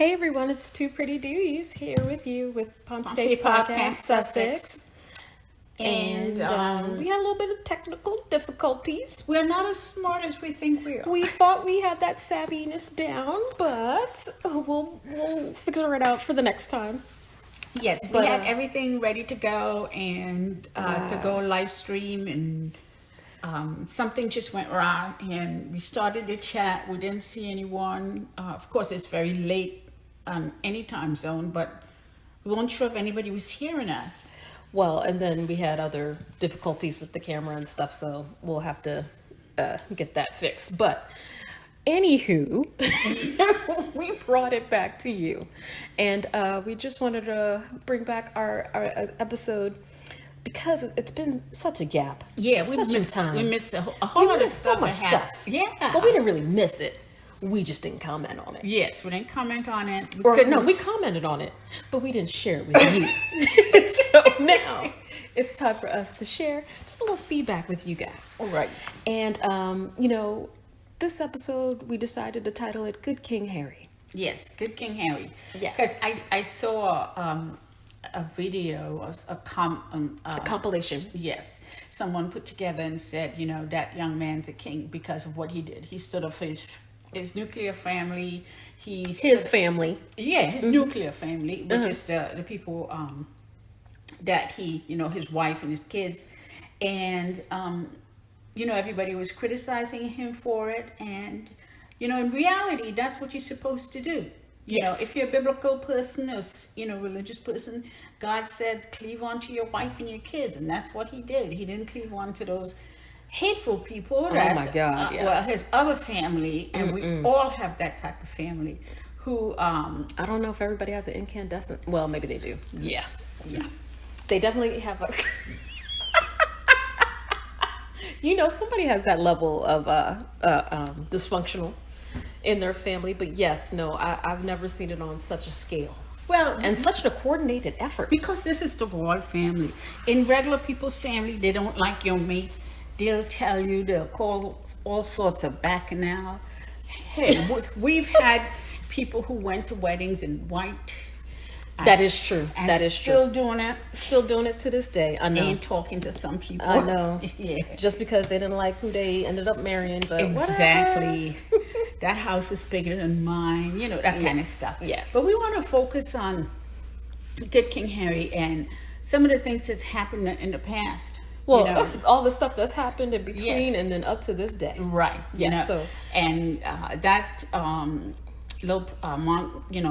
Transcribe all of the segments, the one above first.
Hey everyone, it's Two Pretty Dewies here with you with Pomsetay Podcast Sussex. And we had a little bit of technical difficulties. We're not as smart as we think we are. We thought we had that savviness down, but we'll figure it out for the next time. Yes, we had everything ready to go and to go live stream, and something just went wrong, and we started the chat. We didn't see anyone. Of course, it's very late on any time zone, but we weren't sure if anybody was hearing us. Well, and then we had other difficulties with the camera and stuff, so we'll have to get that fixed. But anywho, we brought it back to you, and we just wanted to bring back our episode because it's been such a gap. Yeah, we missed a whole lot of stuff. So much stuff. Yeah, but we didn't really miss it. We just didn't comment on it. Yes, we didn't comment on it. We commented on it, but we didn't share it with you. So now it's time for us to share just a little feedback with you guys. All right. And, this episode, we decided to title it Good King Harry. Yes, Good King Harry. Yes. Because I saw a video, a compilation. Yes. Someone put together and said, that young man's a king because of what he did. He stood up for his nuclear family. His family. Yeah, his nuclear family, which is the people that he, his wife and his kids. And, everybody was criticizing him for it. And, in reality, that's what you're supposed to do. Yes. If you're a biblical person or, religious person, God said, cleave on to your wife and your kids. And that's what he did. He didn't cleave on to those hateful people that, oh my God, yes. Well, his other family, and we all have that type of family who, I don't know if everybody has an incandescent. Well, maybe they do. Yeah. They definitely have a, somebody has that level of dysfunctional in their family, but yes, no, I've never seen it on such a scale. Well, and such a coordinated effort. Because this is the royal family. In regular people's family, they don't like your mate. They'll tell you, they'll call all sorts of bacchanal. Hey, we've had people who went to weddings in white. That is true. That is true. Still doing it. Still doing it to this day. I know. And talking to some people. I know. Yeah. Just because they didn't like who they ended up marrying. But exactly. That house is bigger than mine. That kind of stuff. Yes. But we want to focus on Good King Harry and some of the things that's happened in the past. Well, all the stuff that's happened in between, and then up to this day. Right. Yes. So, and that little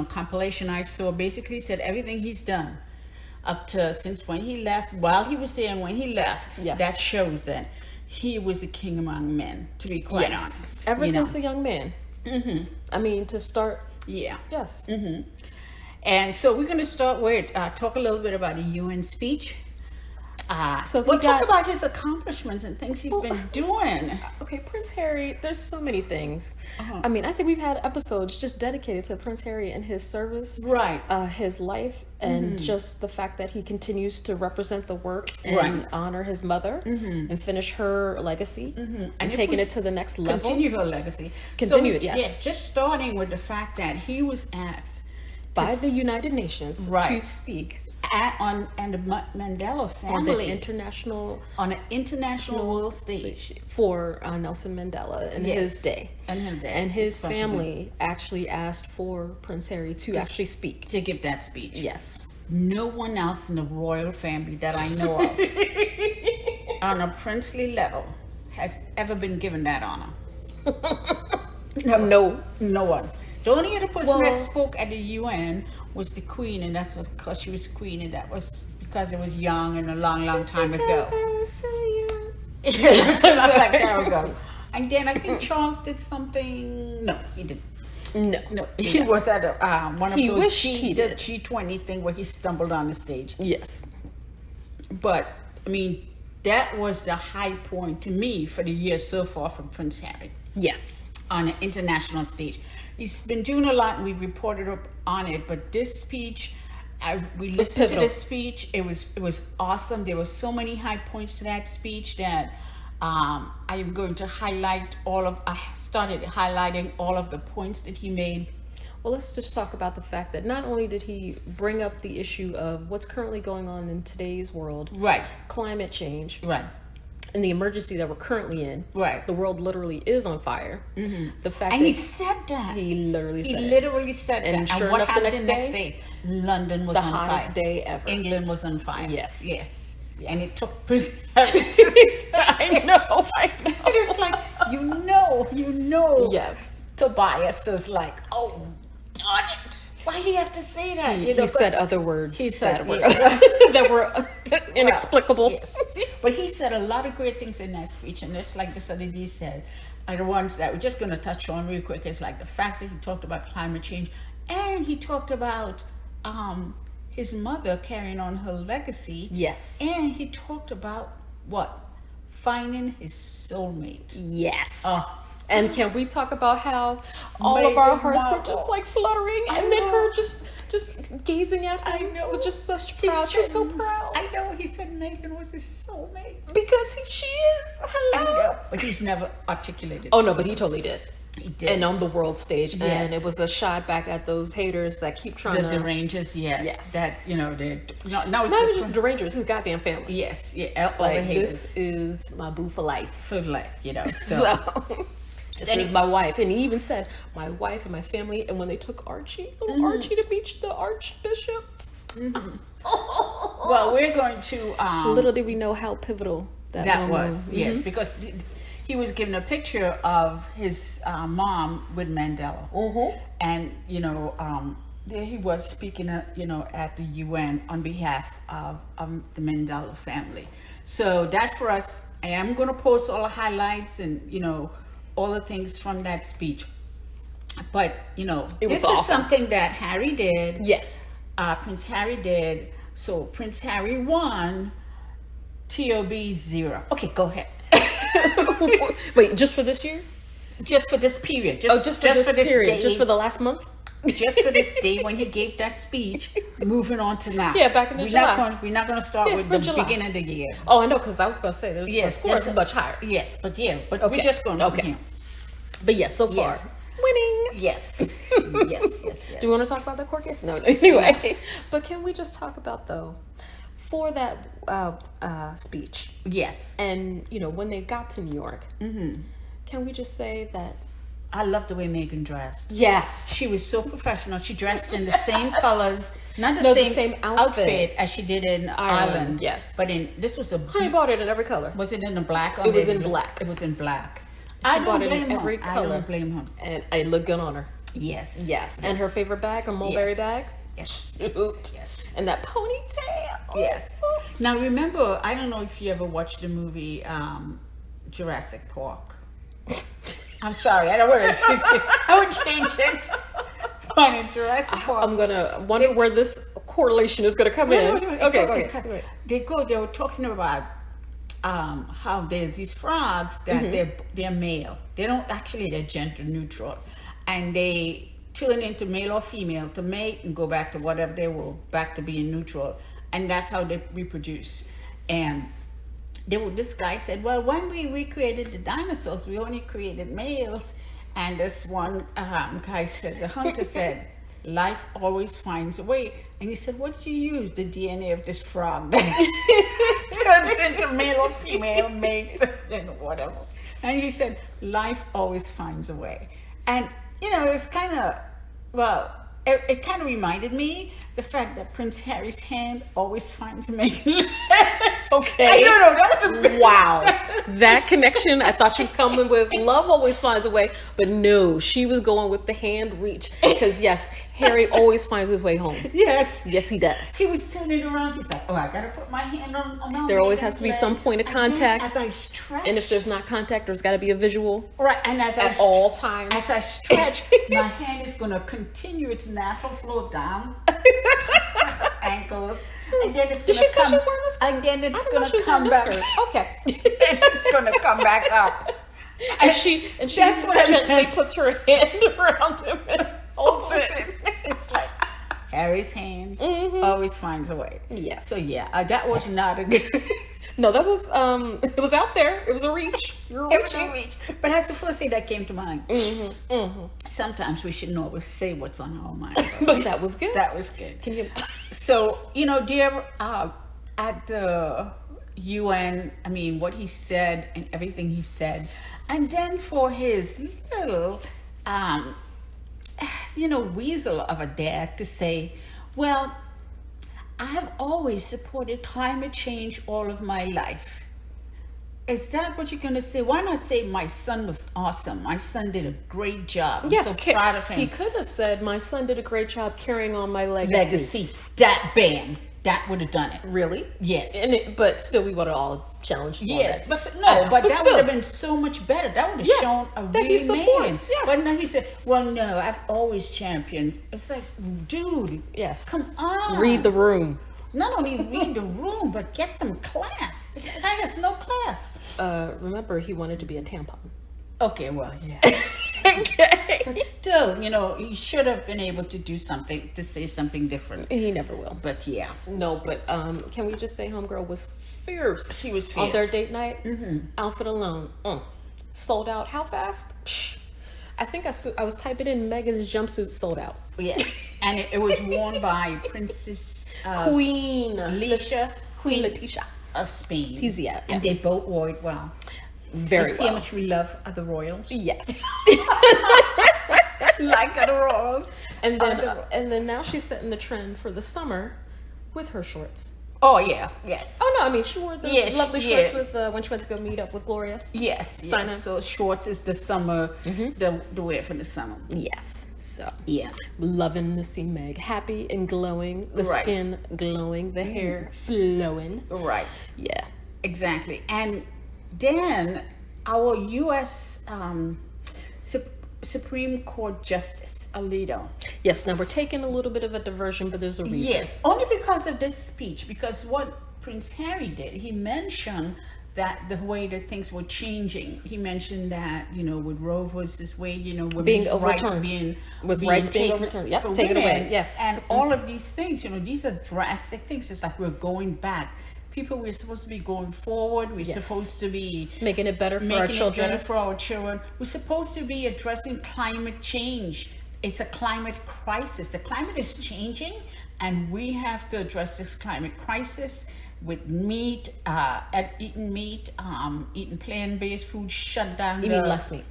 compilation I saw basically said everything he's done up to since when he left, while he was there and when he left. Yes. That shows that he was a king among men, to be quite honest. Ever since a young man. Mm-hmm. I mean, to start. Yeah. Yes. Mm-hmm. And so we're going to start with talk a little bit about the UN speech. So we'll talk about his accomplishments and things he's been doing. Okay, Prince Harry, there's so many things. I mean, I think we've had episodes just dedicated to Prince Harry and his service. Right. His life, and just the fact that he continues to represent the work and honor his mother and finish her legacy and taking it to the next level. Continue her legacy. Continue it, yes. Yes, just starting with the fact that he was asked by the United Nations to speak on the Mandela family on an international world stage for Nelson Mandela in his day, and his family actually asked for Prince Harry to actually speak, to give that speech. Yes, no one else in the royal family that I know of on a princely level has ever been given that honor. No one. The only other person that spoke at the UN was the Queen, and that's because she was Queen, and that was because it was young and a long time ago. Because I was so young. Long time ago. And then I think Charles did something. No, he didn't. No. He was at one of those G20 thing where he stumbled on the stage. Yes. But I mean, that was the high point to me for the year so far from Prince Harry. Yes. On an international stage. He's been doing a lot, and we've reported up on it. But this speech, we listened to this speech. It was awesome. There were so many high points to that speech that I am going to highlight I started highlighting all of the points that he made. Well, let's just talk about the fact that not only did he bring up the issue of what's currently going on in today's world, Right. climate change, Right. and the emergency that we're currently in. Right. The world literally is on fire. The fact And that he said that. he literally He said it. literally said And that. sure And what enough, the happened next the day, next day? London was the on hottest fire. day ever. England was on fire. Yes. Yes. Yes. And it took Prince Harry to I know. It is like, you know. Yes. Tobias was like, oh, darn it. Why do you have to say that? He said other words He says, that were, yeah. that were inexplicable. Yes. But he said a lot of great things in that speech, and just like the other D said, are the ones that we're just going to touch on real quick. It's like the fact that he talked about climate change, and he talked about his mother carrying on her legacy. Yes. And he talked about what? Finding his soulmate. Yes. Oh. And can we talk about how all of our Meghan hearts were Markle. just like fluttering, I and then know. her just gazing at him. I know. With just such He proud. She was so said- proud. I know. He said Megan was his soulmate. Because she is. I Hello. know. But he's never articulated. Oh no, but he totally did. He did. And on the world stage, Yes. and it was a shot back at those haters that keep trying the to. Rangers, yes. Yes. That, they're... No, it's Not even just the Rangers, his goddamn family. Yes, yeah, all the Like, haters. this is my boo for life. For life, So, this is my wife. And he even said, my wife and my family. And when they took Archie, little Archie to meet the Archbishop. Well, we're going to... Little did we know how pivotal that moment was, yes, because he was given a picture of his mom with Mandela. And, there he was speaking, at the UN on behalf of the Mandela family. So that for us, I am going to post all the highlights and, all the things from that speech. But, this awesome. is something that Harry did. Yes. Prince Harry did. So Prince Harry won, TOB 0. Okay, go ahead. Wait, just for this year? Just for this period. Just for this period? day, Just for the last month? just for this day when he gave that speech. Moving on to now. Yeah, back in the July. We're not going to start with for the July. beginning of the year. Oh, I know, because I was going to say, the score is just- much higher. Yes, but we're Okay. just going to Okay. But yes, so far, Yes. winning. Yes. yes. Do you want to talk about the court case? No. Anyway, but can we just talk about, though, for that speech, Yes. and, when they got to New York, can we just say that, I love the way Megan dressed. yes, She was so professional. She dressed in the same colors, not the No, the same, same outfit. as she did in Ireland, Ireland. yes. But this was a honey bought it in every color. Was it in the black? Or It was maybe in black. It was in black. She I don't bought it blame in every her. color. I don't blame her. And it looked good on her. Yes. Yes. And her favorite bag, a mulberry Yes. bag. Yes. Shoot. Yes. And that ponytail. Yes. Now remember, I don't know if you ever watched the movie Jurassic Park. I'm sorry, I don't want to change it. I would change it. Fine, Jurassic Park. I'm gonna wonder where this correlation is gonna come in. Wait, Okay, go go ahead. ahead. They were talking about how there's these frogs that they're male. They don't actually, they're gender neutral. And they turn into male or female to mate and go back to whatever they were, back to being neutral. And that's how they reproduce. And this guy said, well, when we created the dinosaurs, we only created males. And this one guy said, the hunter said, life always finds a way. And he said, what did you use? The DNA of this frog turns into male or female, mates, and whatever. And he said, life always finds a way. And, it was kind of, well, it kind of reminded me the fact that Prince Harry's hand always finds Meghan. Okay. I don't know. That was a big... Wow. That connection, I thought she was coming with love always finds a way, but no, she was going with the hand reach. Because yes, Harry always finds his way home. Yes. Yes, he does. He was turning around. He's like, oh, I got to put my hand on There always Meghan's has to be leg. some point of And then contact. as I stretch. And if there's not contact, there's got to be a visual Right, and as at all times. As I stretch, my hand is going to continue its natural flow down, ankles, and then it's Did going she to say come. she was wearing a skirt? And then it's I going didn't know she to was come wearing a back. skirt. Okay. And it's going to come back up. And she That's what I gently meant. puts her hand around him and holds it. It's like Harry's hands always finds a way. Yes. So yeah, that was not a good. No, that was it was out there. It was a reach. You were It was reaching. a reach. But that's the first thing that came to mind. Mm-hmm. Sometimes we shouldn't always say what's on our mind. But that was good. That was good. Can you? So, dear, at the UN, I mean, what he said and everything he said, and then for his little, weasel of a dad to say, well, I have always supported climate change all of my life. Is that what you're going to say? Why not say my son was awesome? My son did a great job. I'm Yes, so proud of him. He could have said, "My son did a great job carrying on my legacy." Legacy. That bam. That would have done it. Really? Yes. But still, we would have all challenged him on Yes, that. but that still. would have been so much better. That would have Yeah, shown a that he real man. supports, yes. But now he said, "Well, no, I've always championed." It's like, dude, Yes. come on. Read the room. Not only read the room, but get some class. The guy has no class. Remember, he wanted to be a tampon. Okay, well, yeah. Okay. But still, he should have been able to do something, to say something different. He never will. But yeah. No, but can we just say Homegirl was fierce? She was On fierce. their date night. Outfit alone. Sold out. How fast? Psh. I think I was typing in Megan's jumpsuit sold out. Yes. And it was worn by Princess Queen Letitia Letitia. of Spain. Tizia, And they both wore it well. Very See how well. much we love other royals? Yes. Like other royals. And then now she's setting the trend for the summer with her shorts. Oh, yeah. Yes. Oh no, I mean she wore those Yes, lovely yeah. shorts with when she went to go meet up with Gloria. Yes. Steiner. Yes. So shorts is the summer, the wear for the summer. Yes. So Yeah. loving to see Meg happy and glowing, the Right. skin glowing, the hair flowing. Right. Yeah. Exactly. And then our U.S. Supreme Court Justice Alito. Yes. Now we're taking a little bit of a diversion, but there's a reason. Yes, only because of this speech. Because what Prince Harry did, he mentioned that the way that things were changing. He mentioned that with Roe versus Wade, women's Being rights overturned. being Rights being taken overturned. Yep, for taken women. away. Yes. And all of these things, these are drastic things. It's like we're going back. We're supposed to be going forward. We're Yes. supposed to be Making it better for making our it children. better for our children. We're supposed to be addressing climate change. It's a climate crisis. The climate is changing, and we have to address this climate crisis with meat, eating plant-based food, shut down. Eating less meat.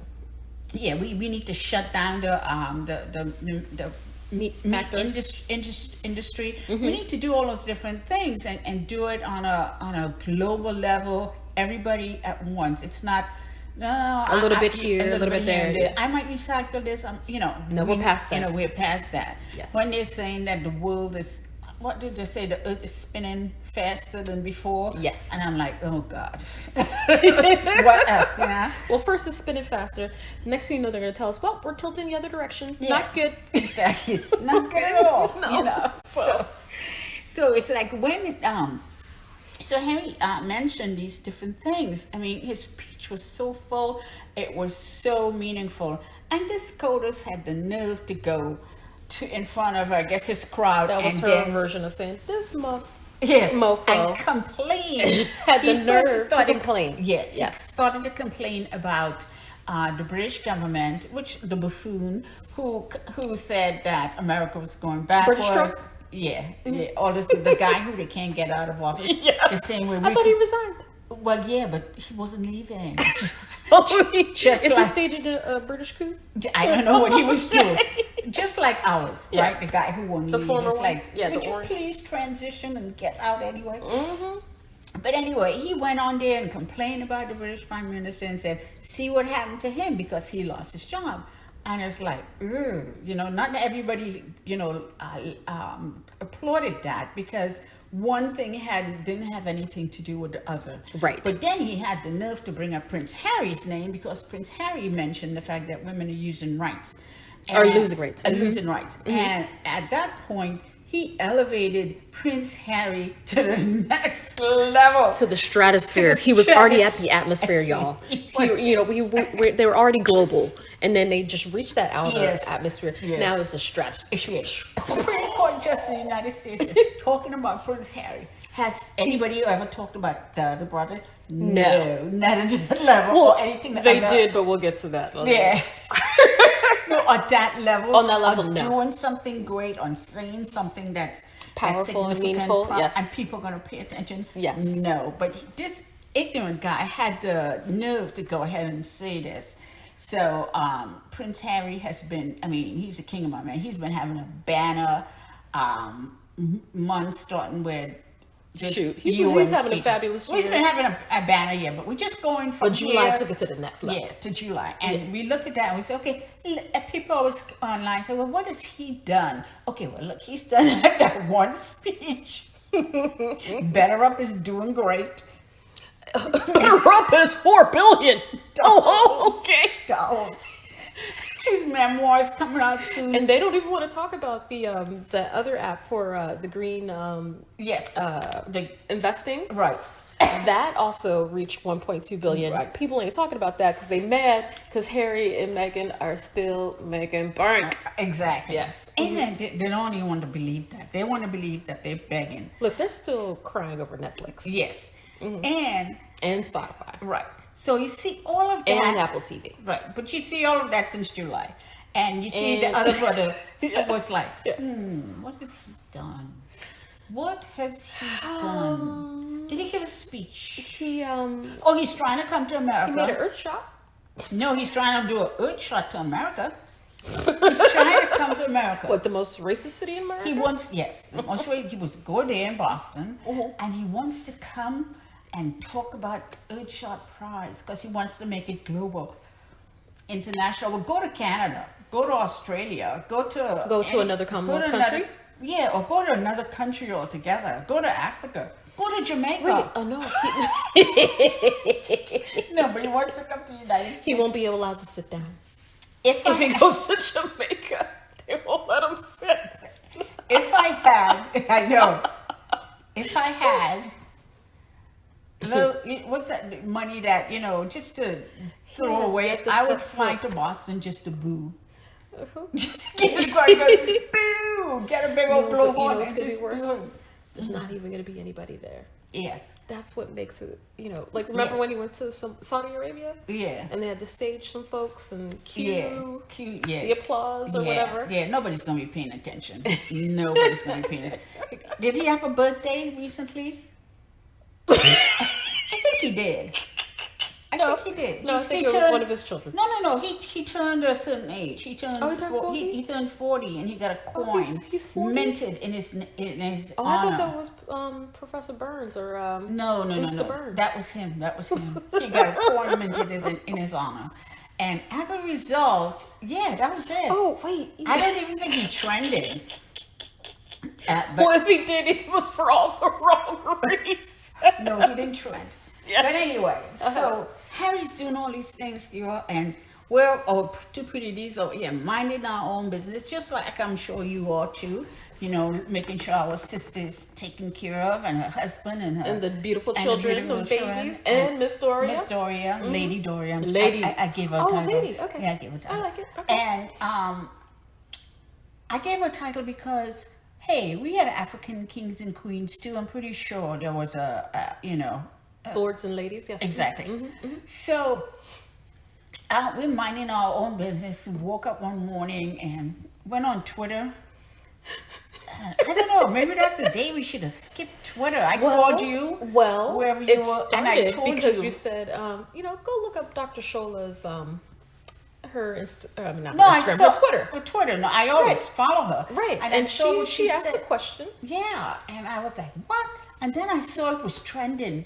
Yeah, we need to shut down the Meat factors. industry. We need to do all those different things and do it on a global level. Everybody at once. It's not A little bit here, a little bit there. and I might recycle this. No, we're past that. We're past that. Yes. When they're saying that the world is, what did they say? The earth is spinning faster than before. Yes. And I'm like, oh God. What else? Yeah. Well, first it's spinning faster. Next thing you know, they're going to tell us, well, we're tilting the other direction. Yeah. Not good. Exactly. Not good at all. No. So it's like when so Harry mentioned these different things. I mean, his speech was so full. It was so meaningful. And this SCOTUS had the nerve to go in front of, I guess, his crowd. That was and her then, version of saying, this yes, mofo. and complain. Had the He first nerve to complain. Yes, Yes. he started to complain about the British government, the buffoon who said that America was going backwards. British Trump? Yeah, all this, the guy who they can't get out of office. Yeah. The same way. I thought he resigned. Well, yeah, but he wasn't leaving. Is he like- staging a British coup? I don't know what he was doing. Just like ours, Yes. right? The guy who won The former was one? like, Yeah, the would you orange. please transition and get out anyway? Mm-hmm. But anyway, he went on there and complained about the British Prime Minister and said, see what happened to him because he lost his job. And it's like, not everybody, applauded that because one thing didn't have anything to do with the other. Right. But then he had the nerve to bring up Prince Harry's name because Prince Harry mentioned the fact that women are using rights. Or losing rights. Losing rights. And at that point, he elevated Prince Harry to the next level. To the stratosphere. To the He was already at stratosphere. the atmosphere, y'all. They were already global, and then they just reached that outer Yes. atmosphere. Yeah. Now it's the stratosphere. Supreme Court Justice of the United States is talking about Prince Harry. Has anybody ever talked about the other brother? No. Not at that level or anything. They did, but we'll get to that. Yeah. No, at that level. On that level, of no. doing something great, on saying something that's Powerful and significant, meaningful, yes. and people are going to pay attention. Yes. No, but this ignorant guy had the nerve to go ahead and say this. So Prince Harry has been, I mean, he's the king of my man. He's been having a banner month starting with this Shoot, UN he's having a speech. fabulous Well, he's year. been having a banner year, but we're just going from But July here, took it to the next level. yeah, to July. And we look at that and we say, okay, people always online say, well, what has he done? Okay, well, look, he's done that one speech. Better Up is doing great. Better Up is $4 billion. Oh, okay. Dollars. His memoir is coming out soon. And they don't even want to talk about the other app for the green Yes. the investing. Right. That also reached 1.2 billion. Right. People ain't talking about that because they mad because Harry and Meghan are still making bank. Exactly. Yes. And they don't even want to believe that. They want to believe that they're begging. Look, they're still crying over Netflix. Yes. Mm-hmm. And Spotify. right. So you see all of that. And Apple TV. Right. But you see all of that since July. And you see the other brother was like, what has he done? What has he done? Did he give a speech? He Oh, he's trying to come to America. he made an Earth shot. No, he's trying to do an earth shot to America. He's trying to come to America. What, the most racist city in America? He wants, yes, most way he was go there in Boston, and he wants to come and talk about Earthshot Prize because he wants to make it global, international. Well, go to Canada, go to Australia, go to another Commonwealth country. Yeah, or go to another country altogether. Go to Africa. Go to Jamaica. Wait, oh no, No, but he wants to come to the United States. he won't be allowed to sit down. If If he goes to Jamaica, they won't let him sit. If I had, I know. If I had, what's that money that, just to throw has away, yet to I would step fly foot. to Boston just to boo. Uh-huh. Just get a boo, get a big old No, blowhorn but you know what's and gonna be just worse? boo. There's not even going to be anybody there. Yes. That's what makes it, like remember Yes. when he went to Saudi Arabia Yeah. and they had to stage some folks and cue Yeah. Cute. Yeah. the applause or whatever. Yeah. Nobody's gonna be paying attention. Nobody's gonna be paying attention. Did he have a birthday recently? I think he did. I think he did. No, I He think it was turned- one of his children. No. He turned a certain age. He turned. Oh, he turned 40? He turned 40, and he got a Oh, coin he's 40? minted in his Oh, honor. I thought that was Professor Burns or No. Mr. Burns. That was him. He got a coin minted in his honor, and as a result, yeah, that was it. Oh wait, I don't even think he trended. But well, if he did, it was for all the wrong reasons. no, he didn't trend. Yeah. But anyway, so Harry's doing all these things, and we're too pretty these are minding our own business, just like I'm sure you are too. Making sure our sister's taken care of, and her husband, and her And the beautiful and the children, beautiful and children, babies, and Miss Doria. Miss Doria, Lady Doria. Lady. I gave her a Oh, title. lady, okay. Yeah, I gave her a title. I like it, okay. And I gave her a title because, hey, we had African kings and queens too. I'm pretty sure there was Lords and ladies, yes. exactly. Mm-hmm, So we're minding our own business. We woke up one morning and went on Twitter. I don't know. Maybe that's the day we should have skipped Twitter. I called you. Well, wherever you it were, and I started told because you. you said, go look up Dr. Shola's her not No, Instagram, her Twitter. Her Twitter. No, I always Right. follow her. Right, I and saw what she asked said. the question. Yeah, and I was like, what? And then I saw it was trending,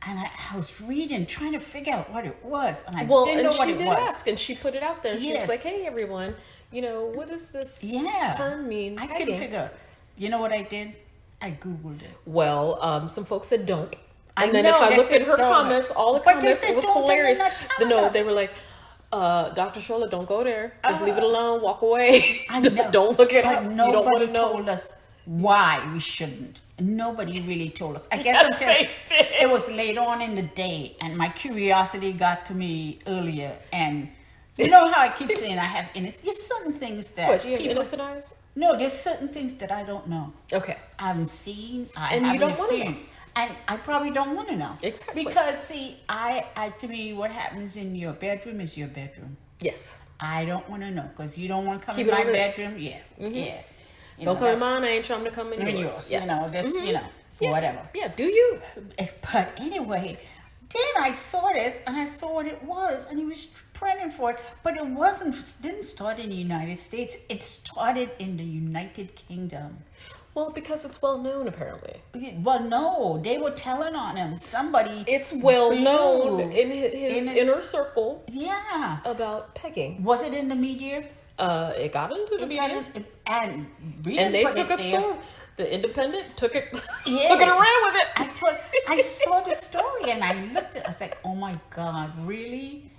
and I was reading, trying to figure out what it was, and I Well, didn't and know what she it did was. ask, and she put it out there. And she was Yes. like, "Hey, everyone, what does this Yeah. term mean?" I couldn't figure. You know what I did? I Googled it. Well, some folks said don't. I And then know, if I they looked at said her don't. comments, all the But they comments, said it was don't, and they're hilarious. not telling No, us. they were like, Dr. Shola, don't go there. Just leave it alone. Walk away. I know. Don't look it But up. You don't want nobody to know. told us why we shouldn't. Nobody really told us. I guess Yes, until they did. it was later on in the day, and my curiosity got to me earlier, and You know how I keep saying I have innocent. There's certain things that What, you have innocent eyes? No, there's certain things that I don't know. Okay. I haven't seen. I And you haven't don't wanna know. experienced, and I probably don't want to know. Exactly. Because see, to me, what happens in your bedroom is your bedroom. Yes. I don't want to know because you don't want to come Keep in it my over there. bedroom. Yeah, yeah. You Don't know, come in that- mine. I ain't trying to come in in yours. yours. Yes. You know, this. You know, Yeah. whatever. Yeah. Do you? But anyway, then I saw this and I saw what it was, and he was praying for it. But it didn't start in the United States. It started in the United Kingdom. Well, because it's well known, apparently. Well, no, they were telling on him. Somebody. It's well blew known in his in inner circle Yeah. about pegging. Was it in the media? It got into the media, And we and didn't they put took it a there. story. The Independent took it, Yeah. took it and ran with it. I saw the story and I looked at it. I was like, oh my God, really?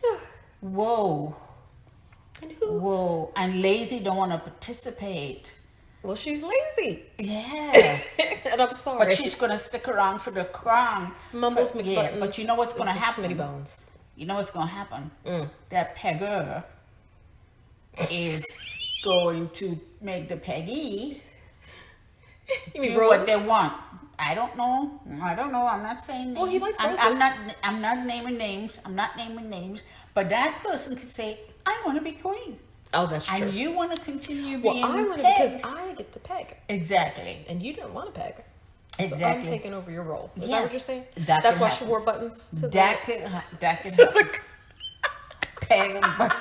Whoa. And who? Whoa. And lazy don't want to participate. Well, she's lazy, Yeah. and I'm sorry. But she's going to stick around for the crown. Mumbles For- McButtons. Yeah, but you know what's going to It's just happen? Smitty Bones. You know what's going to happen? Mm. That pegger is going to make the peggy You mean do what Rose? they want. I don't know. I'm not saying names. Well, he likes I'm roses. not naming names. I'm not naming names. But that person could say, I want to be queen. Oh, that's true. And you want to continue Well, being I want to pegged. because I get to peg, Exactly. and you didn't want to peg. So Exactly. I'm taking over your role. Is that Yes. what you're saying? That That's could why happen. she wore buttons to That the. could happen. the Peg. But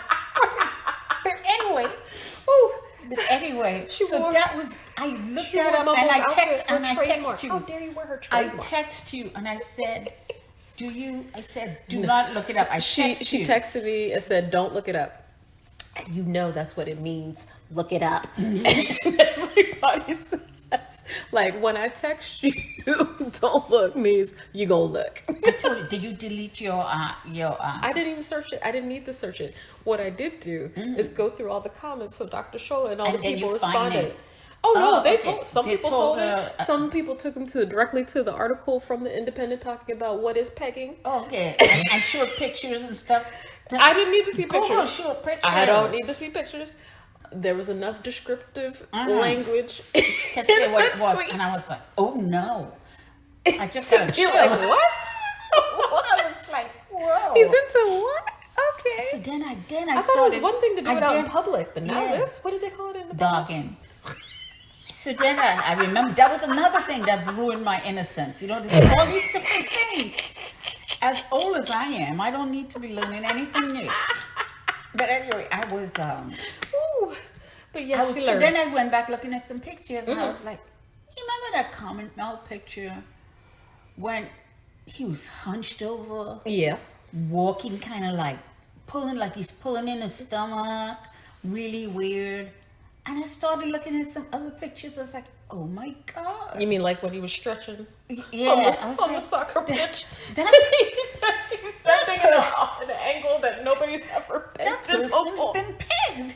anyway. Ooh, But anyway, She so wore- that was, I looked she that wore up Mumbles and I outfit, her trademark. text How you. dare you wear her I trademark? text you and I said, do not look it up. I She text you. texted me and said, "Don't look it up." You know that's what it means. Look it up. And everybody says, like, when I text you, "Don't look," means you gonna look. I told you, did you delete your I didn't even search it. I didn't need to search it. What I did do is go through all the comments of Dr. Shola and all And the then people you find responded. it. Oh no, Oh, they okay. told some They people told told it. her, Some people took them directly to the article from the Independent talking about what is pegging. okay, and showed pictures and stuff. I didn't need to see Google pictures. showed pictures. I don't need to see pictures. There was enough descriptive language to say what it in was, the and I was like, oh no, I just tweets. got a To be chill. like, what? I was like, whoa. He's into what? Okay. So then I I thought it was one thing to do it out in public, but now Yeah. this? What did they call it in the public? Dogging. So then I remember that was another thing that ruined my innocence. You know, there's all these different things. As old as I am, I don't need to be learning anything new. But anyway, I was. Ooh. But yes, she So learned. then I went back looking at some pictures, and I was like, you remember that Common Mel picture when he was hunched over, Yeah. walking kind of like he's pulling in his stomach, really weird. And I started looking at some other pictures. I was like, oh my God. You mean like when he was stretching Yeah, I was on the like, soccer pitch? that- He's bending at an angle that nobody's ever bent that to person's before. been pegged.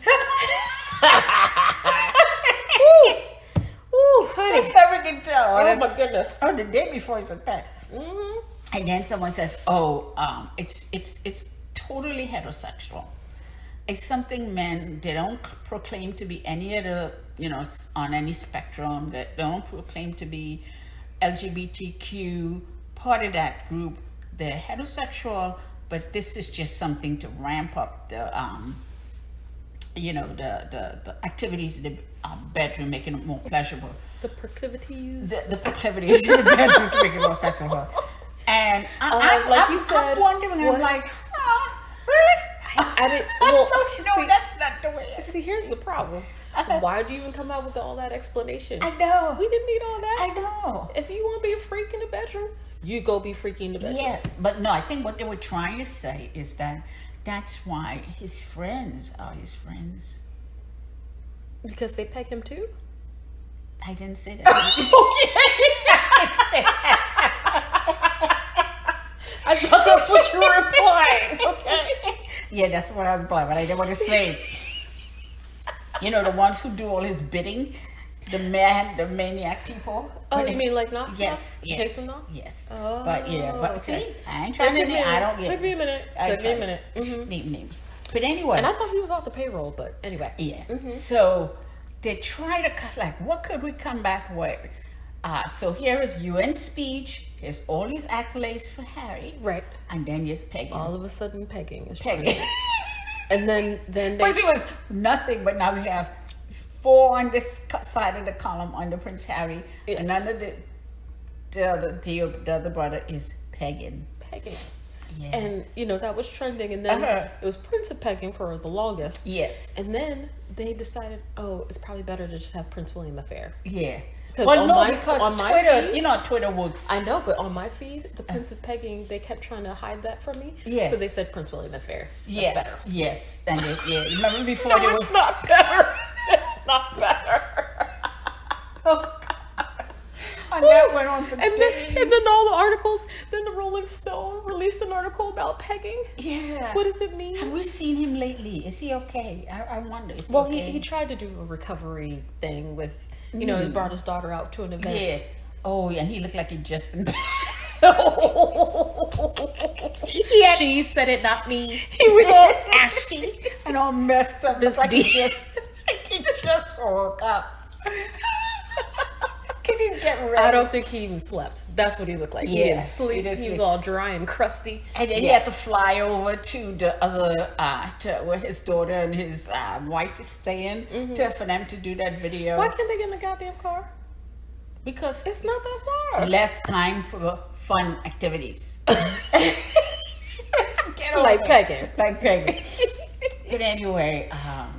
Ooh, honey. That's how we can tell. Oh my goodness. Oh, the day before he's been pegged. Mm-hmm. And then someone says, "Oh, it's totally heterosexual. It's something men they don't proclaim to be any other, on any spectrum. They don't proclaim to be LGBTQ part of that group. They're heterosexual, but this is just something to ramp up the the activities in the bedroom, making it more pleasurable. The proclivities. The proclivities in the bedroom to make it more pleasurable." And like you said, I'm wondering, what- I'm like, really? I didn't. Well, No, that's not the way it is. see, here's the problem. Why did you even come out with all that explanation? I know. We didn't need all that. I know. If you want to be a freak in the bedroom, you go be freaky in the bedroom. Yes, but no, I think what they were trying to say is that that's why his friends are his friends. Because they peg him too? I didn't say that. I thought that's what you were implying. Okay. Yeah, that's what I was implying, but I didn't want to say. The ones who do all his bidding, the maniac people. Oh, you mean like not? Yes, Take yes, some off? yes. Oh, but okay. see, I ain't trying to. I don't get. Took me a minute. I Took me a tried minute. Name names. But anyway. And I thought he was off the payroll, but anyway. Yeah. So they try to like, what could we come back with? So here is UN speech. Here's all these accolades for Harry. Right. And then here's pegging. All of a sudden, pegging is Pegging. trending. And then they... First it was nothing, but now we have 4 on this side of the column under Prince Harry. Yes. And under the other brother is pegging. Pegging. Yeah. And, you know, that was trending. And then it was Prince of pegging for the longest. Yes. And then they decided, oh, it's probably better to just have Prince William affair. Yeah. Well, no, on because my Twitter, feed, you know, Twitter works. I know, but on my feed, the Prince of pegging, they kept trying to hide that from me. Yeah. So they said Prince William affair. That's Yes. better. Yes. And remember before No, they it's not better. It's not better. And that went on for And days. then all the articles, then the Rolling Stone released an article about pegging. Yeah. What does it mean? Have we seen him lately? Is he okay? I wonder. Is he Well, okay? he tried to do a recovery thing with, you know, he brought his daughter out to an event. Yeah. Oh, yeah. And he looked like he'd just been. She said it, not me. He was all ashy and all messed up. This Like he deep. just woke up. Can you get ready? I don't think he even slept. That's what he looked like. He Yeah, didn't sleep. he didn't He was sleep. all dry and crusty. And then he had to fly over to the other, to where his daughter and his wife is staying, for them to do that video. Why can't they get in the goddamn car? Because It's not that far. less time for fun activities. Get over Like it. pegging. Like pegging. But anyway,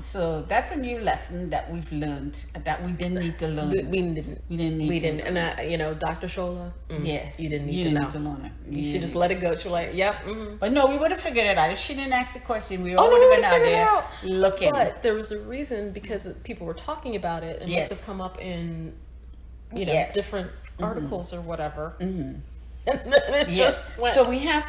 so that's a new lesson that we've learned that we didn't need to learn. We didn't. We didn't need We to. didn't. And, you know, Dr. Shola, Yeah. you didn't need to know. learn it. You should just let it go. You're like, yep. But no, we would have figured it out. If she didn't ask the question, we Oh, all no, would we have been out would've there figured it looking. But there was a reason because people were talking about it. It Yes. must have come up in, you know, Yes. different articles or whatever. And then it just went. So we have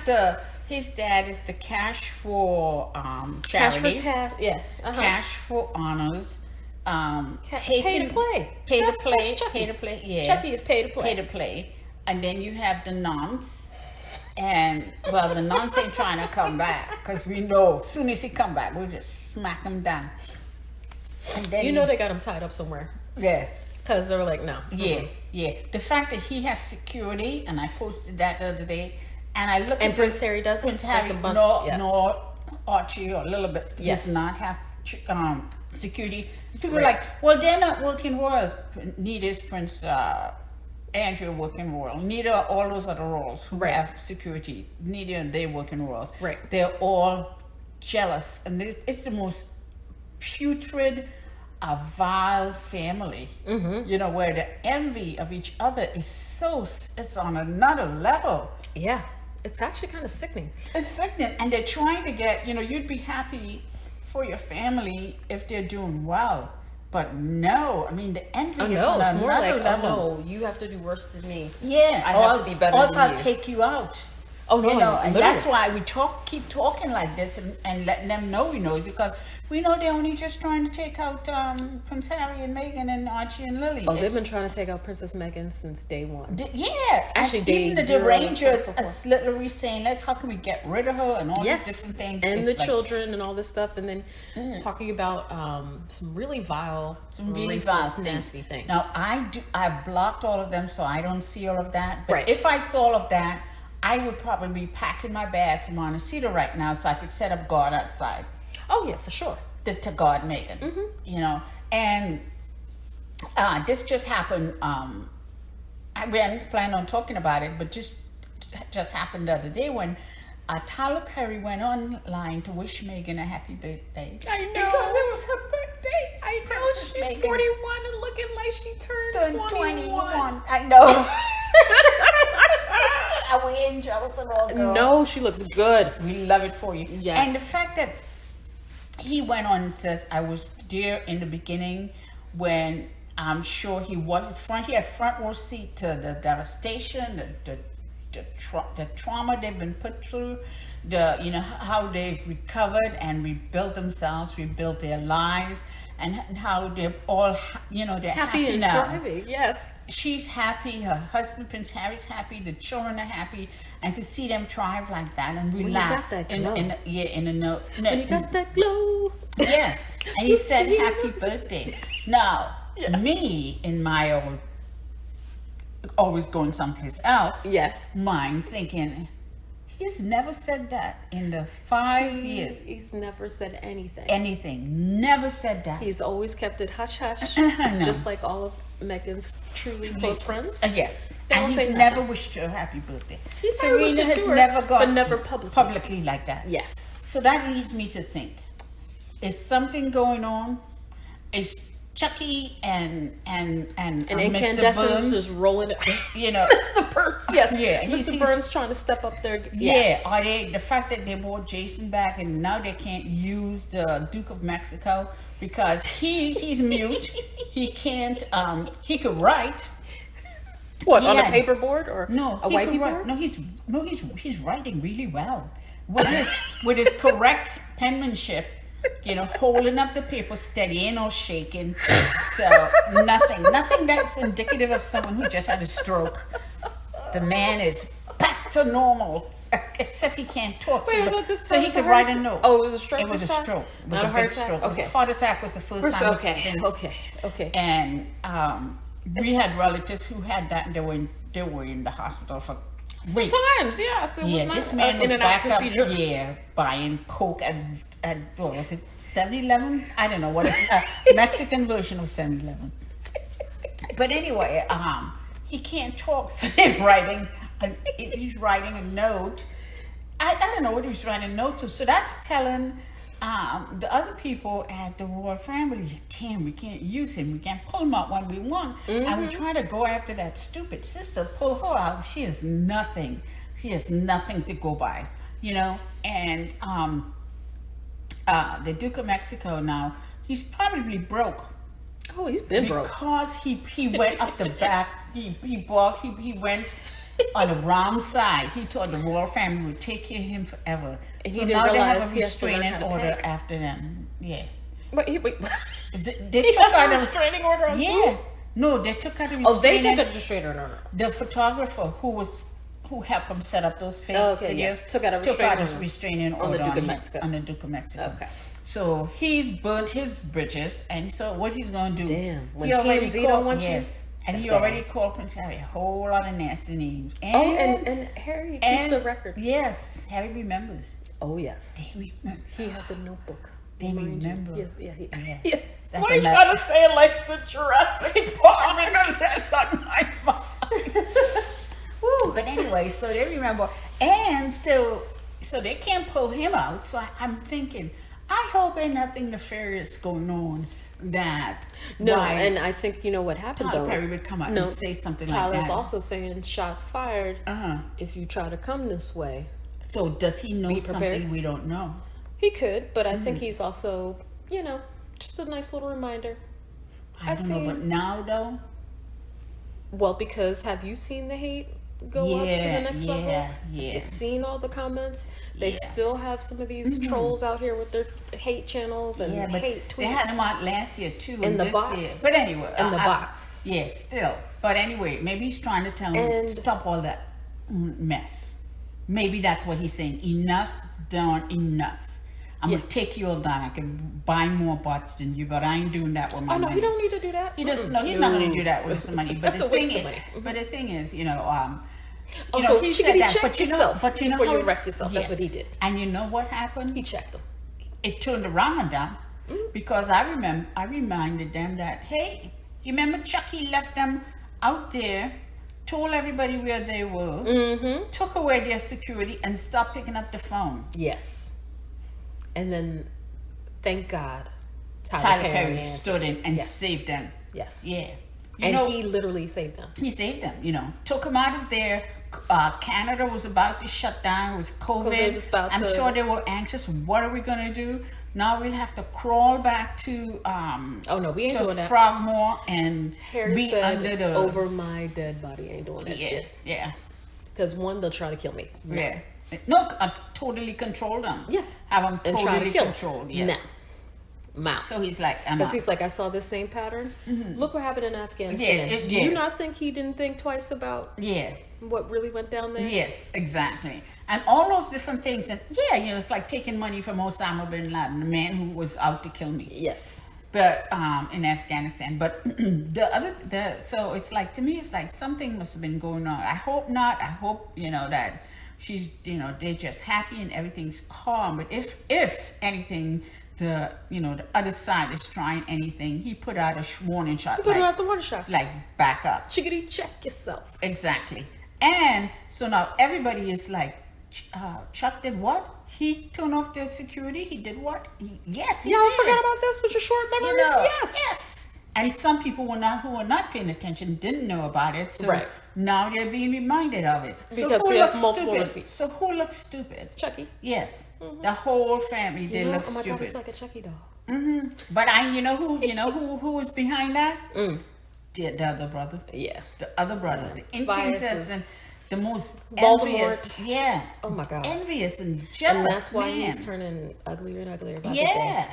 his dad is the cash for cash charity. for cash. Yeah. Uh-huh. Cash for honors. Pay to play. Pay to That's play. Chucky. Pay to play. Yeah. Chucky is pay to play. Pay to play. And then you have the nuns. And well, the nuns ain't trying to come back because we know as soon as he come back, we'll just smack him down. And then You know they got him tied up somewhere yeah. because they were like, no. Yeah, yeah. The fact that he has security, and I posted that the other day, and I look And at Prince Harry doesn't? Prince That's Harry, a bunch- no, yes. no, Archie, or a little bit, Yes. does not have security. People are Right. like, well, they're not working royals. Neither is Prince Andrew working royal. Neither are all those other royals who Right. have security. Neither are they working royals. Right. They're all jealous, and it's the most putrid, a vile family, you know, where the envy of each other is it's on another level. Yeah. It's actually kind of sickening. It's sickening, and they're trying to get, you know, you'd be happy for your family if they're doing well, but no, I mean, the envy Oh, is no. on It's another more like, level. oh, no, you have to do worse than me. Yeah, I have to be better or than I'll you. take you out. Oh, no. You know, and literally. that's why we keep talking like this and letting them know we know, because we know they're only just trying to take out Prince Harry and Meghan and Archie and Lily. Oh, they've been trying to take out Princess Meghan since day one. Yeah, Actually, and even day the zero, Rangers four, are literally saying, how can we get rid of her and all these different things. and It's the like, children and all this stuff, and then talking about some really vile, some really racist, vile things. nasty things. Now I've blocked all of them, so I don't see all of that. But Right. if I saw all of that, I would probably be packing my bag from Montecito right now, so I could set up guard outside Oh yeah, for sure. to guard Meghan. You know, and this just happened. We hadn't planned on talking about it, but just happened the other day when Tyler Perry went online to wish Meghan a happy birthday. I know. Because it was her birthday. I know Princess she's Meghan 41 and looking like she turned 21. I know. Are we ain't jealous at all, girl? No, she looks good. We love it for you. Yes. And the fact that he went on and says, I was there in the beginning when I'm sure he had front row seat to the devastation, the trauma they've been put through, how they've recovered and rebuilt themselves, rebuilt their lives. and how they're all, they're happy and now. driving. Yes. She's happy. Her husband, Prince Harry's happy. The children are happy, and to see them thrive like that and relax When you got that glow. in a no, When you got that glow. yes, and he said happy birthday. Now, me in my old, always going someplace else. Yes. Mine thinking, he's never said that in the 5 years. He's never said anything. Anything. Never said that. He's always kept it hush hush, No. just like all of Meghan's truly close friends. Yes. They And don't say he's nothing. never wished her a happy birthday. He's never wished Serena it has to her, never got but never publicly. like that. Yes. So that leads me to think, is something going on? Is Chucky and Mr. Incandescence Burns, is rolling it. Mr. Burns, yes. Yeah, Mr. he's- Burns trying to step up there. Yes. Yeah, are they, the fact that they brought Jason back and now they can't use the Duke of Mexico because he's mute. He can't he could write. What, He on a had- paperboard or No, a he could whiteboard? write. He's writing really well. With his correct penmanship, holding up the paper steady, ain't no shaking. So nothing that's indicative of someone who just had a stroke. The man is back to normal, except he can't talk. Wait, I so thought this so time he was a could heart write a attack? note. Oh, it was a stroke. It was a this time? stroke. It was Not a a heart big attack? stroke. It was Okay. a heart attack was the first time. it stinks. Okay. And we had relatives who had that, and they were in the hospital for weeks. Sometimes, yes. It was Yeah, not this man was in and back out up, procedure. buying Coke at what was it, 7-Eleven? I don't know what it's a Mexican version of 7-Eleven. But anyway, he can't talk, so he's writing a note. I don't know what he was writing a note to. So that's telling the other people at the royal family, damn, we can't use him. We can't pull him out when we want. And we try to go after that stupid sister, pull her out. She has nothing. She has nothing to go by, And the Duke of Mexico now, he's probably broke. Oh, he's been broke. Because he went up the back, he went on the wrong side. He thought the royal family would take care of him forever. And so he didn't now they have realize a he has to learn restraining how to order peg. after them. Yeah. Wait. They He took has out a a restraining order on yeah. who? No, they took out a restraining. Oh, they took a restraining order. The photographer who helped him set up those fake Okay, videos yes. Took out a restraining order order on the Duke of him, Mexico. on the Duke of Mexico. Okay. So he's burnt his bridges, and so what he's going to do? Damn, when he already TMZ don't want you? yes, and That's he bad. already called Prince Harry a whole lot of nasty names. And Harry keeps a record. Yes, Harry remembers. Oh, yes. They remember. He has a notebook. They Mind you. remember. Yes, yeah. Yeah. Yeah. That's Why are you a trying to say it like the Jurassic Park? because that's on my mind. Woo, but anyway, so they remember, and so they can't pull him out. So I'm thinking, I hope ain't nothing nefarious going on that. No, why and I think you know what happened Tyler though. Perry would come out and say something like Tyler's that. also saying shots fired Uh-huh. if you try to come this way. So does he know Be something prepared. we don't know? He could, but I think he's also, just a nice little reminder. I don't know, but now though, Well, because have you seen the hate go up to the next level? yeah. You've seen all the comments. They Yeah. still have some of these trolls out here with their hate channels and Yeah, but hate tweets. they had him out last year too, And and the this bots. year. But anyway, And the bots. Yeah, still. But anyway, maybe he's trying to tell him And- stop all that mess. Maybe that's what he's saying. Enough, done enough. I'm gonna take you all down. I can buy more bots than you, but I ain't doing that with my Oh no, money. he don't need to do that. He doesn't. No, he's not going to do that with his money. But That's the a waste thing of is, money. but the thing is, Also, he check said that. check But yourself but you know before how you wreck yourself. That's what he did. And you know what happened? He checked them. It turned around on them because I reminded them that, hey, you remember Chucky left them out there, told everybody where they were, took away their security, and stopped picking up the phone. Yes. And then, thank God, Tyler Perry answered. stood in and Yes. saved them. Yes. Yeah. And he literally saved them. He saved them, took them out of there. Canada was about to shut down. It was COVID. COVID was about I'm to- sure they were anxious. What are we going to do? Now we'll have to crawl back to Oh no, we ain't to doing that. Frogmore and Harry be said, under the over my dead body, ain't doing that yeah, shit. yeah, Because one, they'll try to kill me. No. yeah. No, totally control them. Yes. Have them And try to totally kill 'em. controlled. Yes. mouth. So he's like, because he's like, I saw this same pattern. Look what happened in Afghanistan. Yeah, Do you not think he didn't think twice about what really went down there? Yes, exactly. And all those different things. And it's like taking money from Osama bin Laden, the man who was out to kill me. Yes. But in Afghanistan. But so it's like, to me, it's like something must have been going on. I hope not. I hope, that she's, they're just happy and everything's calm. But if anything, the other side is trying anything, he put out a warning shot. He put out the warning shot. Like, back up. Chickadee, check yourself. Exactly. And so now everybody is like, Chuck did what? He turned off the security. He did what? Yes, he Y'all did. forgot about this with your short memories? Yes. And some people who are not paying attention didn't know about it. So now they're being reminded of it. Because we have multiple receipts. So who looks stupid? Chucky. Yes. The whole family did look oh my stupid. God, it's like a Chucky doll. But who was behind that? The other brother. Yeah. The other brother. The inconsistent. The most Voldemort. envious. Yeah. Oh my God. Envious and jealous. And that's why man. he's turning uglier and uglier by the day.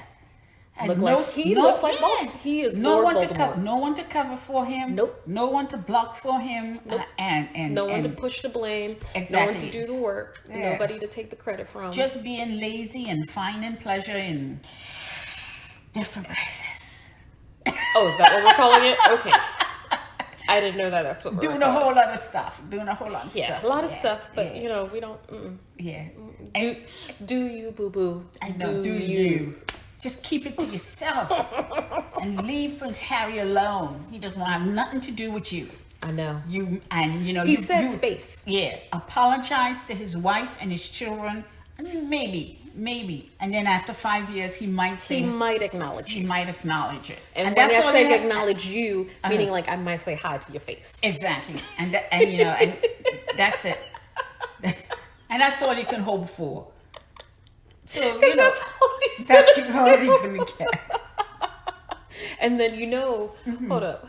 And looks like Voldemort. He is no Lord one Voldemort. no one to cover for him. Nope. No one to block for him. Nope. And no one to push the blame. Exactly. No one to do the work. Yeah. Nobody to take the credit from. Just being lazy and finding pleasure in different places. Oh, is that what we're calling it? Okay. I didn't know that. That's what we're doing a whole lot of stuff. Doing a whole lot of stuff. Yeah, a lot of stuff, but we don't. Yeah. Do you, boo boo? I know. Do you? Just keep it to yourself and leave Prince Harry alone. He doesn't want to have nothing to do with you. I know. He said space. Yeah. Apologize to his wife and his children. I mean, maybe. And then after 5 years, he might say... He might acknowledge it. And when I say acknowledge you, meaning like I might say hi to your face. Exactly. And that's it. And that's all you can hope for. So, that's all he's going to get. And then, hold up.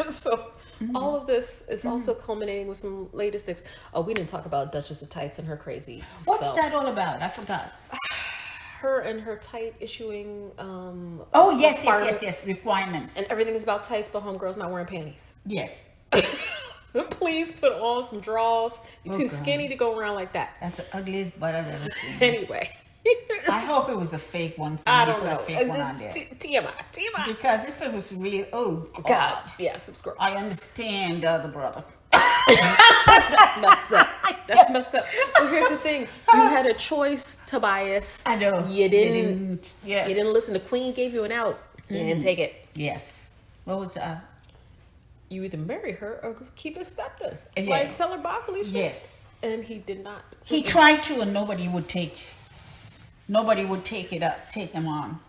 So... all of this is also culminating with some latest things. Oh, we didn't talk about Duchess of Tights and her crazy. What's that all about? I forgot. Her and her tight issuing. Yes. Requirements. And everything is about tights, but homegirl's not wearing panties. Yes. Please put on some drawers. You're too skinny to go around like that. That's the ugliest butt I've ever seen. Anyway. I hope it was a fake one. I don't know. A fake one on there. TMI. Because if it was real, oh God. Yeah, subscribe. I understand the other brother. That's messed up. But here's the thing: you had a choice, Tobias. I know. You didn't. Yes. You didn't listen. The Queen gave you an out. You didn't take it. Yes. What was that? You either marry her or keep it stepped in. Yeah. Like tell her bye, Felicia. Yes. And he did not. He tried to, and nobody would take him on.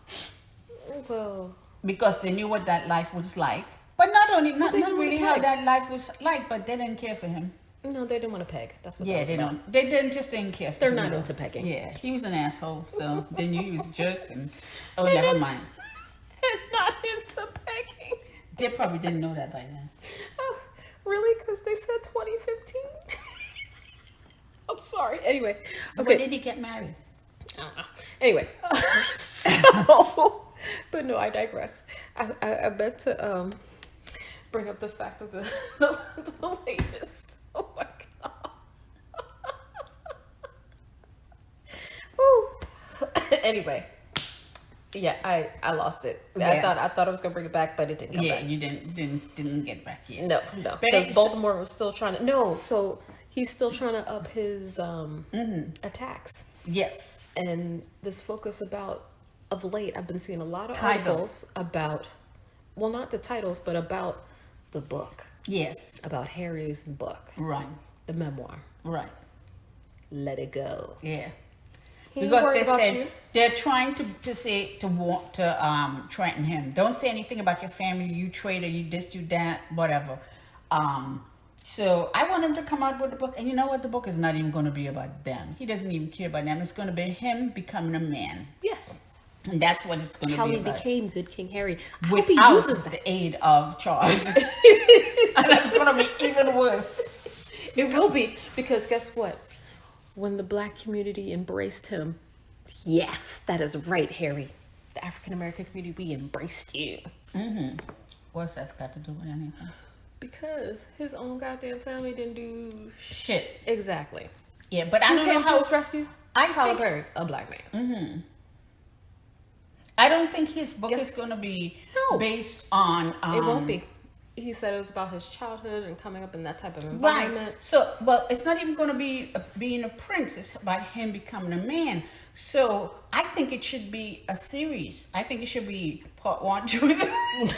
Well, because they knew what that life was like. But not really how that life was like, but they didn't care for him. No, they didn't want to peg. That's what. Yeah, they don't. They just didn't care. They're not into pegging. Yeah, he was an asshole. So they knew he was a jerk, and never mind. Not into pegging. They probably didn't know that by then. Oh, really? Because they said 2015. I'm sorry. Anyway, okay. When did he get married? Anyway, but no, I digress. I meant to bring up the fact of the latest. Oh my God. Anyway, yeah, I lost it. Yeah. I thought I was gonna bring it back, but it didn't come back. Yeah, you didn't get back yet. No, because Baltimore was still trying to. No, so he's still trying to up his attacks. Yes. And this focus of late, I've been seeing a lot of articles about, well, not the titles, but about the book. Yes. About Harry's book. Right. The memoir. Right. Let it go. Yeah. He Because they said they're trying to threaten him. Don't say anything about your family, you traitor, you this, you that, whatever. So I want him to come out with a book. And you know what? The book is not even going to be about them. He doesn't even care about them. It's going to be him becoming a man. Yes. And that's what it's going to be about. How he became good King Harry. I Without hope he uses the aid of Charles. And it's going to be even worse. It will be. Because guess what? When the black community embraced him, yes, that is right, Harry. the African American community, we embraced you. What's that got to do with anything? Because his own goddamn family didn't do Shit. Exactly. Yeah, but I Who don't came know to how. his rescue? Tyler Perry, a black man. I don't think his book Yes. is going to be No. based on. It won't be. He said it was about his childhood and coming up in that type of Right. environment. So, well, it's not even going to be being a prince. It's about him becoming a man. So, I think it should be a series. I think it should be part 1, 2, 3.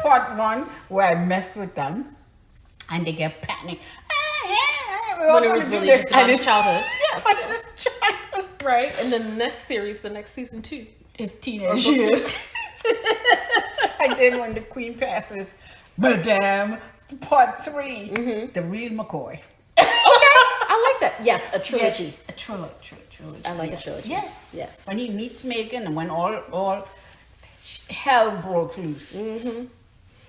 Part 1, where I mess with them, and they get panicked. When it was really just about his childhood. Yes, Yes. his childhood. Right? And then the next series, the next season 2. His teenage years. And then when the queen passes, Madame, part 3, the real McCoy. Okay, I like that. Yes, a trilogy. Yes, a trilogy. I like yes. a trilogy. Yes. Yes. When he meets Megan and when all hell broke loose.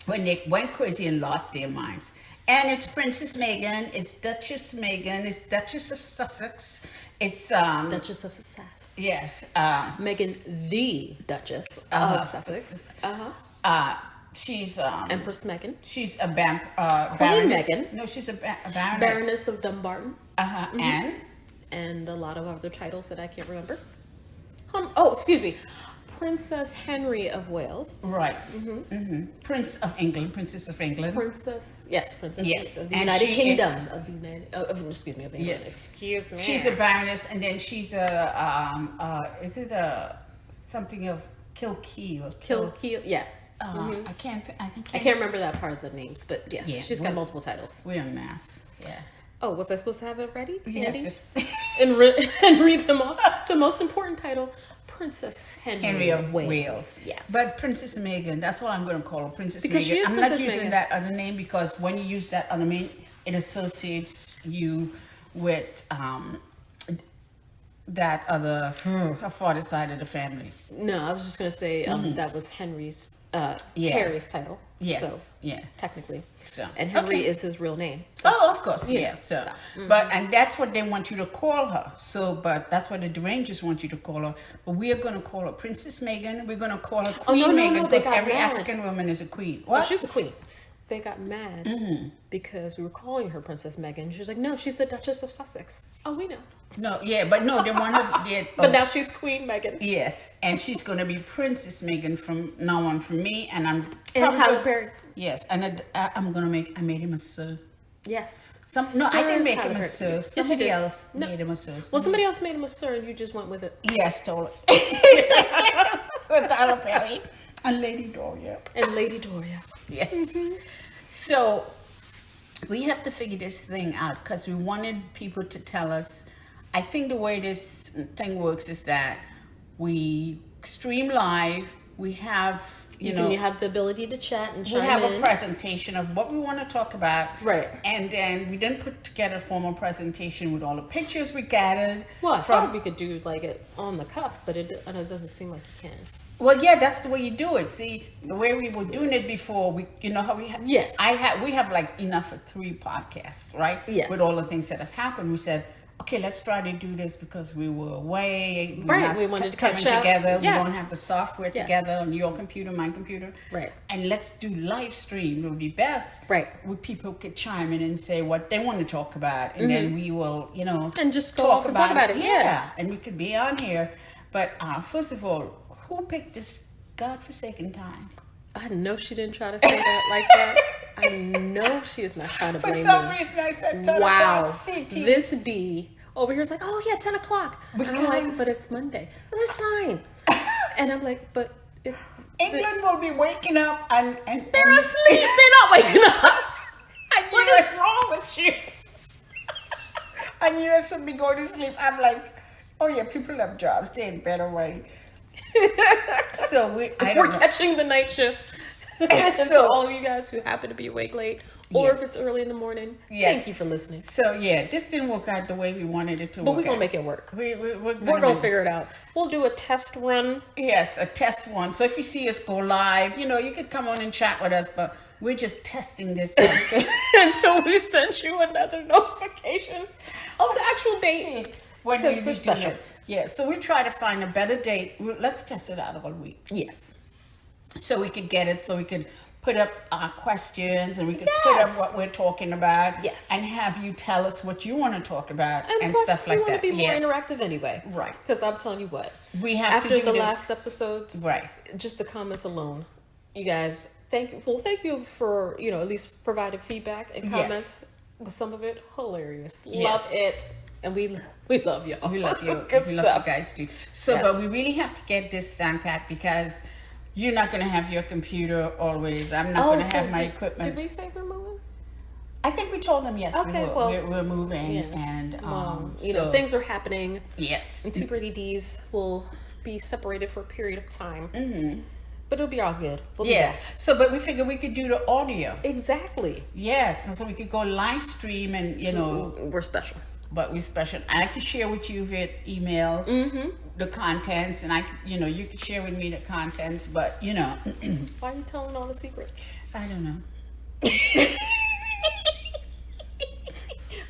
When they went crazy and lost their minds. And it's Princess Megan, it's Duchess Megan, it's Duchess of Sussex, it's Duchess of Sussex. yes, Megan the Duchess of Sussex. she's Empress Megan. she's a baroness. Megan. No, she's a baroness. Baroness of Dumbarton. And A lot of other titles that I can't remember. Excuse me. Princess Henry of Wales. right, Prince of England, Princess of England. Princess Yes, of the and United she- Kingdom of England. Yes. Excuse me. She's a baroness, and then she's a is it a something of Kilkeel? Kilkeel. Yeah. I can't. I can't remember that part of the names, but yes, Yeah, she's got multiple titles. We're a mess. Yeah. Oh, was I supposed to have it ready? Andy? Yes. And read them off. The most important title, Princess Henry of Wales. Yes. But Princess Megan, that's what I'm going to call her, Princess Because Megan. she is I'm Princess not using Megan. that other name because when you use that other name, it associates you with that other her father's side of the family. No, I was just going to say that was Henry's Yeah. Harry's title. Yes. So Yeah. technically. So And Henry okay. is his real name. So Oh, of course, Yeah. yeah. So, So, and that's what they want you to call her. So, but that's what the derangers want you to call her. But we are going to call her Princess Megan. We're going to call her Queen no, Megan they because got every mad. African woman is a queen. Well, What? she's a queen. They got mad because we were calling her Princess Megan. She was like, no, she's the Duchess of Sussex. Oh, we know. No, yeah, but no, they want her. Yeah, But now she's Queen Megan. yes, and she's going to be Princess Megan from now on from me, and I'm And probably- Tyler Perry. Yes, and I'm going to I made him a sir. Yes. I didn't make Tyler him a Perry. sir. Yes, you Somebody did. else No. made him a sir. Well, somebody else made him a sir and you just went with it. Yes, totally. So Tyler Perry and Lady Doria. And Lady Doria. Yes. So we have to figure this thing out because we wanted people to tell us. I think the way this thing works is that we stream live. We have, you have the ability to chat and we chime have in. a presentation of what we want to talk about. Right. And then we then put together a formal presentation with all the pictures we gathered. Well, I from thought we could do like it on the cuff, but it doesn't seem like you can. Well, yeah, that's the way you do it. See, the way we were doing it before, you know how we have. Yes. We have like enough for 3 podcasts, right? Yes. With all the things that have happened, we said, okay, let's try to do this because we were away. We're Right, not we wanted to coming catch up. together. We Yes. don't have the software Yes. together on your computer, my computer. Right. And let's do live stream. It would be best. Right. Where people could chime in and say what they want to talk about, and then we will, And just go off and talk about it. Yeah. And we could be on here. But first of all, who picked this godforsaken time? I know she didn't try to say that like that. I know she is not trying to For blame some me. reason, I said 10 Wow. o'clock CT. This D over here is like, oh yeah, 10 o'clock. And I'm like, Because- but it's Monday. Well, that's fine. And I'm like, but it's England will be waking up and they're asleep. They're not waking up. What US is wrong with you? And US would be going to sleep. I'm like, oh yeah, people have jobs. They in better way. So I We're don't know. catching the night shift. And So- so all of you guys who happen to be awake late, or Yes. if it's early in the morning, Yes. thank you for listening. So yeah, this didn't work out the way we wanted it to But work we're gonna out. make it work. We're We're gonna figure it out. We'll do a test run. Yes, a test one. So if you see us go live, you could come on and chat with us, but we're just testing this out. Until we send you another notification of the actual date. When Because we we're do special. it. Yeah, so we try to find a better date. Let's test it out all week. Yes. So we could get it, so we could put up our questions and we could put up what we're talking about. Yes. And have you tell us what you want to talk about and plus, stuff like that. we want to be more interactive anyway. Right. Because I'm telling you what. We have after to do the this. last episodes, Right. just the comments alone, you guys, thank you for, at least providing feedback and comments. With some of it, hilarious. Yes. Love it. And we love y'all. We love you. It's good we stuff. love you guys too. So, Yes. but we really have to get this down pat because you're not going to have your computer always. I'm not going to have my equipment. Did we say we're moving? I think we told them yes. Okay, we will. well, we're moving, yeah. and things are happening. Yes, And Two Pretty D's will be separated for a period of time. Mm-hmm. But it'll be all good. We'll be back. So, but we figured we could do the audio. Exactly. Yes, and so we could go live stream, and We're special. but we're special. I could share with you via email the contents, and you could share with me the contents. But Why are you telling all the secrets? I don't know.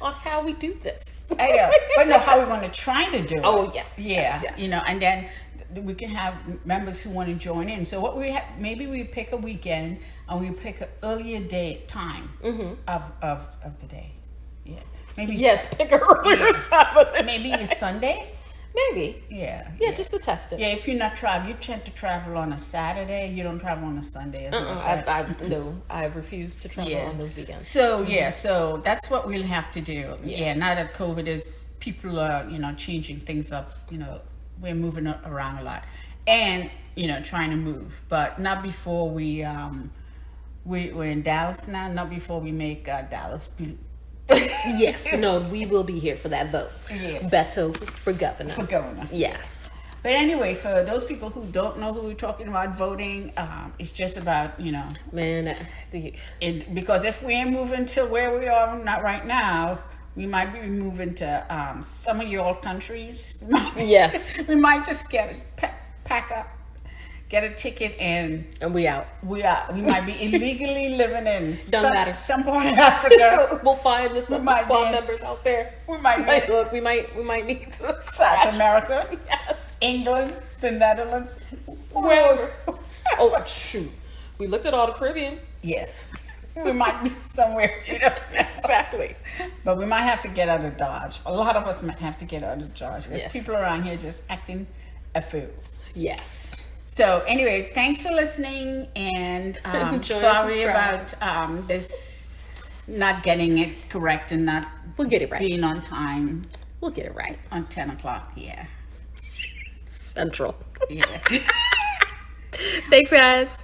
On how we do this. I know, but no, how we want to try to do it. Oh, yes. Yeah, Yes, yes. and then we can have members who want to join in. So what we have, maybe we pick a weekend and we pick an earlier date time of the day. Yeah, maybe Yes, pick an earlier time of the maybe day. a Sunday. Maybe. Yeah, Just to test it. yeah. If you're not traveling, you tend to travel on a Saturday. You don't travel on a Sunday. As well, right? No, I refuse to travel Yeah. on those weekends. So so that's what we'll have to do. Yeah, now that COVID is, people are changing things up. We're moving around a lot, and trying to move, but not before we're in Dallas now. Not before we make Dallas. Yes, no, we will be here for that vote. Yeah. Beto for governor. For governor. Yes. But anyway, for those people who don't know who we're talking about voting, it's just about Man, because if we ain't moving to where we are not right now, we might be moving to some of your countries. yes. We might just pack up, get a ticket, and And we out. we might be illegally living in matter. some part of Africa. We'll find the might squad be- members out there. We might Like, be look, we might need to South America, Yes. England, the Netherlands, Wherever. Oh shoot. We looked at all the Caribbean. Yes, we might be somewhere. Exactly. But we might have to get out of Dodge. A lot of us might have to get out of Dodge because Yes. people around here just acting a fool. Yes. So anyway, thanks for listening, and Enjoy and sorry subscribe. about this not getting it correct and not We'll get it right. being on time We'll get it right. on 10 o'clock. Yeah. Central. Yeah. Thanks, guys.